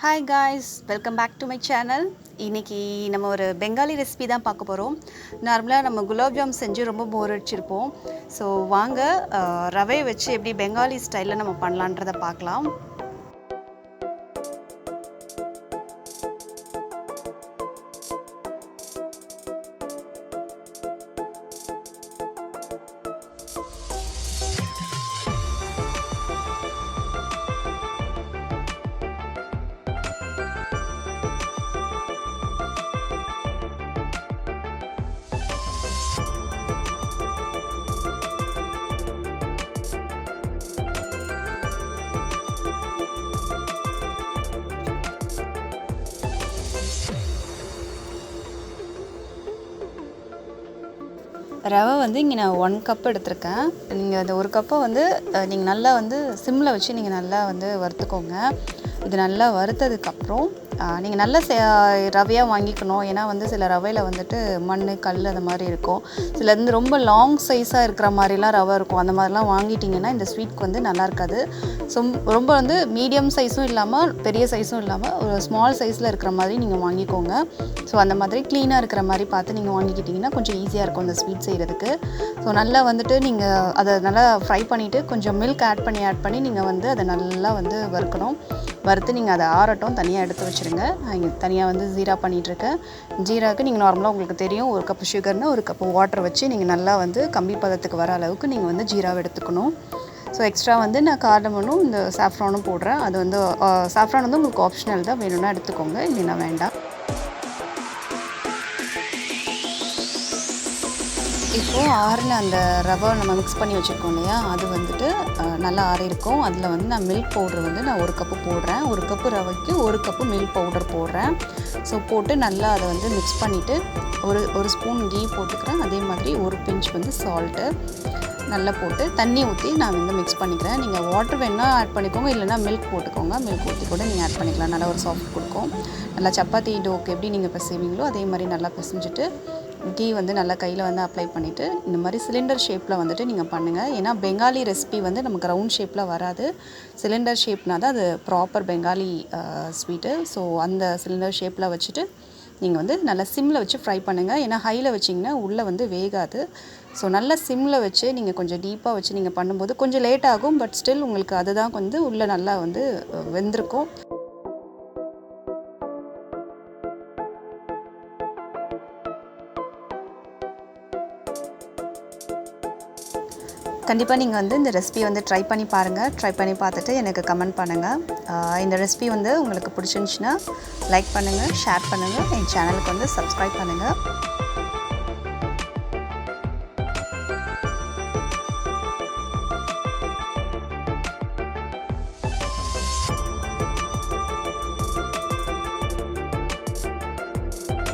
Hi guys, welcome back to my channel. இன்னைக்கு நம்ம ஒரு பெங்காலி ரெசிபி தான் பார்க்க போகிறோம். நார்மலாக நம்ம குலாப் ஜாம் செஞ்சு ரொம்ப போர் அடிச்சிருப்போம். ஸோ வாங்க ரவையை வச்சு எப்படி பெங்காலி ஸ்டைலில் நம்ம பண்ணலான்றதை பார்க்கலாம். ரவை வந்து இங்கே நான் 1 கப் எடுத்திருக்கேன். நீங்கள் அந்த 1 கப்பை வந்து நீங்கள் நல்லா வந்து சிம்மில் வச்சு நீங்கள் நல்லா வந்து வறுத்துக்கோங்க. இது நல்லா வறுத்ததுக்கப்புறம் நீங்கள் நல்ல ரவையாக வாங்கிக்கணும். ஏன்னா வந்து சில ரவையில் வந்துட்டு மண் கல் அந்த மாதிரி இருக்கும். சில வந்து ரொம்ப லாங் சைஸாக இருக்கிற மாதிரிலாம் ரவை இருக்கும். அந்த மாதிரிலாம் வாங்கிட்டிங்கன்னா இந்த ஸ்வீட்க்கு வந்து நல்லா இருக்காது. ஸோ ரொம்ப வந்து மீடியம் சைஸும் இல்லாமல் பெரிய சைஸும் இல்லாமல் ஒரு ஸ்மால் சைஸில் இருக்கிற மாதிரி நீங்கள் வாங்கிக்கோங்க. ஸோ அந்த மாதிரி க்ளீனாக இருக்கிற மாதிரி பார்த்து நீங்கள் வாங்கிக்கிட்டிங்கன்னா கொஞ்சம் ஈஸியாக இருக்கும் அந்த ஸ்வீட் செய்கிறதுக்கு. ஸோ நல்லா வந்துட்டு நீங்கள் அதை நல்லா ஃப்ரை பண்ணிவிட்டு கொஞ்சம் மில்க் ஆட் பண்ணி நீங்கள் வந்து அதை நல்லா வந்து வறுக்கணும். வறுத்து நீங்கள் அதை ஆறட்டும், தனியாக எடுத்து வச்சுருங்க. இங்கே தனியாக வந்து ஜீரா பண்ணிகிட்ருக்கேன். ஜீராவுக்கு நீங்கள் நார்மலாக உங்களுக்கு தெரியும், 1 கப்பு சுகர்னு 1 கப்பு வாட்டர் வச்சு நீங்கள் நல்லா வந்து கம்பி பதத்துக்கு வர அளவுக்கு நீங்கள் வந்து ஜீராவை எடுத்துக்கணும். ஸோ எக்ஸ்ட்ரா வந்து நான் கார்டமனும் இந்த சாஃப்ரானும் போடுறேன். அது வந்து சாஃப்ரான் வந்து உங்களுக்கு ஆப்ஷனல் தான், வேணும்னா எடுத்துக்கோங்க, இல்லைன்னா வேண்டாம். இப்போது ஆறின அந்த ரவை நம்ம மிக்ஸ் பண்ணி வச்சுருக்கோம் இல்லையா, அது வந்துட்டு நல்லா ஆறியிருக்கும். அதில் வந்து நான் மில்க் பவுடர் வந்து நான் 1 கப்பு போடுறேன். 1 கப்பு ரவைக்கு 1 கப்பு மில்க் பவுடர் போடுறேன். ஸோ போட்டு நல்லா அதை வந்து மிக்ஸ் பண்ணிவிட்டு ஒரு ஸ்பூன் கீ போட்டுக்கிறேன். அதே மாதிரி ஒரு பிஞ்ச் வந்து சால்ட்டு நல்லா போட்டு தண்ணி ஊற்றி நான் வந்து மிக்ஸ் பண்ணிக்கிறேன். நீங்கள் வாட்டர் வேணால் ஆட் பண்ணிக்கோங்க, இல்லைனா மில்க் போட்டுக்கோங்க. மில்க் ஊற்றி கூட நீங்கள் ஆட் பண்ணிக்கலாம். நல்லா ஒரு சாஃப்ட் கொடுக்கும். நல்லா சப்பாத்தி டோக்கு எப்படி நீங்கள் பிசைவீங்களோ அதே மாதிரி நல்லா பிசைஞ்சிட்டு கீ வந்து நல்லா கையில் வந்து அப்ளை பண்ணிவிட்டு இந்த மாதிரி சிலிண்டர் ஷேப்பில் வந்துட்டு நீங்கள் பண்ணுங்கள். ஏன்னா பெங்காலி ரெசிபி வந்து நமக்கு ரவுண்ட் ஷேப்பில் வராது. சிலிண்டர் ஷேப்னா தான் அது ப்ராப்பர் பெங்காலி ஸ்வீட்டு. ஸோ அந்த சிலிண்டர் ஷேப்பில் வச்சுட்டு நீங்கள் வந்து நல்லா சிம்மில் வச்சு ஃப்ரை பண்ணுங்கள். ஏன்னா ஹையில் வச்சிங்கன்னா உள்ளே வந்து வேகாது. ஸோ நல்லா சிம்மில் வச்சு நீங்கள் கொஞ்சம் டீப்பாக வச்சு நீங்கள் பண்ணும்போது கொஞ்சம் லேட் ஆகும். பட் ஸ்டில் உங்களுக்கு அதுதான் வந்து உள்ளே நல்லா வந்து வெந்திருக்கும். கண்டிப்பாக நீங்கள் வந்து இந்த ரெசிபி வந்து ட்ரை பண்ணி பாருங்கள். ட்ரை பண்ணி பார்த்துட்டு எனக்கு கமெண்ட் பண்ணுங்கள். இந்த ரெசிபி வந்து உங்களுக்கு பிடிச்சிருந்துச்சின்னா லைக் பண்ணுங்கள், ஷேர் பண்ணுங்கள், என் சேனலுக்கு வந்து சப்ஸ்கிரைப் பண்ணுங்கள்.